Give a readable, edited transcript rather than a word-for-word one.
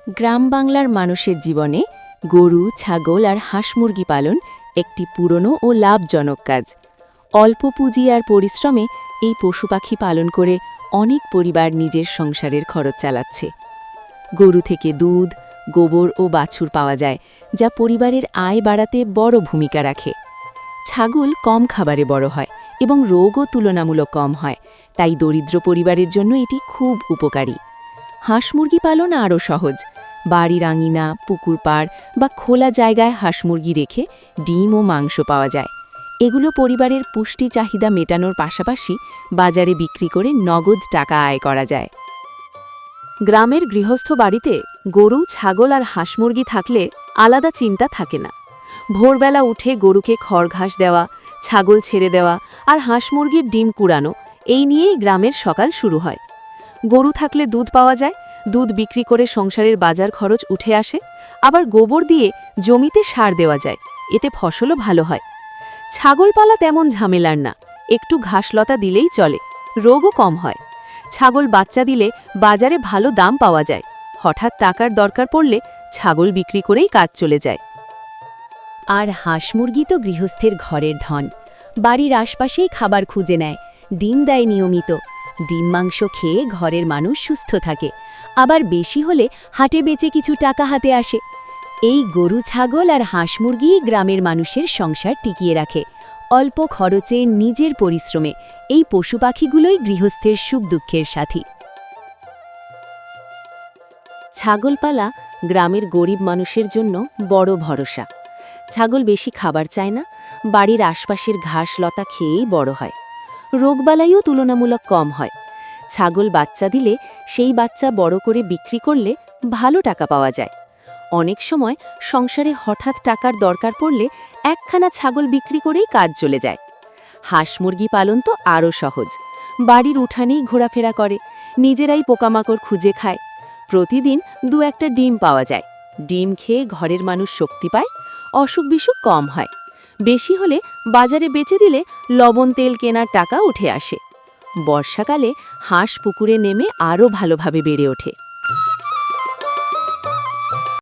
গ্রাম বাংলার মানুষের জীবনে গরু, ছাগল আর হাঁস মুরগি পালন একটি পুরনো ও লাভজনক কাজ। অল্প পুঁজি আর পরিশ্রমে এই পশু পাখি পালন করে অনেক পরিবার নিজের সংসারের খরচ চালাচ্ছে। গরু থেকে দুধ, গোবর ও বাছুর পাওয়া যায়, যা পরিবারের আয় বাড়াতে বড় ভূমিকা রাখে। ছাগল কম খাবারে বড় হয় এবং রোগও তুলনামূলক কম হয়, তাই দরিদ্র পরিবারের জন্য এটি খুব উপকারী। হাঁস মুরগি পালন আরও সহজ। বাড়ির আঙিনা, পুকুর পাড় বা খোলা জায়গায় হাঁস মুরগি রেখে ডিম ও মাংস পাওয়া যায়। এগুলো পরিবারের পুষ্টি চাহিদা মেটানোর পাশাপাশি বাজারে বিক্রি করে নগদ টাকা আয় করা যায়। গ্রামের গৃহস্থ বাড়িতে গরু, ছাগল আর হাঁস মুরগি থাকলে আলাদা চিন্তা থাকে না। ভোরবেলা উঠে গরুকে খড় ঘাস দেওয়া, ছাগল ছেড়ে দেওয়া আর হাঁস মুরগির ডিম কুড়ানো, এই নিয়েই গ্রামের সকাল শুরু হয়। গরু থাকলে দুধ পাওয়া যায়, দুধ বিক্রি করে সংসারের বাজার খরচ উঠে আসে। আবার গোবর দিয়ে জমিতে সার দেওয়া যায়, এতে ফসলও ভালো হয়। ছাগল পালা তেমন ঝামেলার না, একটু ঘাসলতা দিলেই চলে, রোগও কম হয়। ছাগল বাচ্চা দিলে বাজারে ভালো দাম পাওয়া যায়। হঠাৎ টাকার দরকার পড়লে ছাগল বিক্রি করেই কাজ চলে যায়। আর হাঁস মুরগি তো গৃহস্থের ঘরের ধন। বাড়ির আশপাশেই খাবার খুঁজে নেয়, ডিম দেয় নিয়মিত। ডিম মাংস খেয়ে ঘরের মানুষ সুস্থ থাকে। আবার বেশি হলে হাটে বেচে কিছু টাকা হাতে আসে। এই গরু, ছাগল আর হাঁস মুরগি গ্রামের মানুষের সংসার টিকিয়ে রাখে। অল্প খরচে, নিজের পরিশ্রমে এই পশু পাখিগুলোই গৃহস্থের সুখ দুঃখের সাথী। ছাগল পালা গ্রামের গরিব মানুষের জন্য বড় ভরসা। ছাগল বেশি খাবার চায় না, বাড়ির আশপাশের ঘাস লতা খেয়েই বড় হয়। রোগবালাইও তুলনামূলক কম হয়। ছাগল বাচ্চা দিলে সেই বাচ্চা বড় করে বিক্রি করলে ভালো টাকা পাওয়া যায়। অনেক সময় সংসারে হঠাৎ টাকার দরকার পড়লে একখানা ছাগল বিক্রি করেই কাজ চলে যায়। হাঁস মুরগি পালন তো আরও সহজ। বাড়ির উঠানেই ঘোরাফেরা করে, নিজেরাই পোকামাকড় খুঁজে খায়। প্রতিদিন দু একটা ডিম পাওয়া যায়। ডিম খেয়ে ঘরের মানুষ শক্তি পায়, অসুখ বিসুখ কম হয়। বেশি হলে বাজারে বেচে দিলে লবণ তেল কেনার টাকা উঠে আসে। বর্ষাকালে হাঁস পুকুরে নেমে আরও ভালোভাবে বেড়ে ওঠে।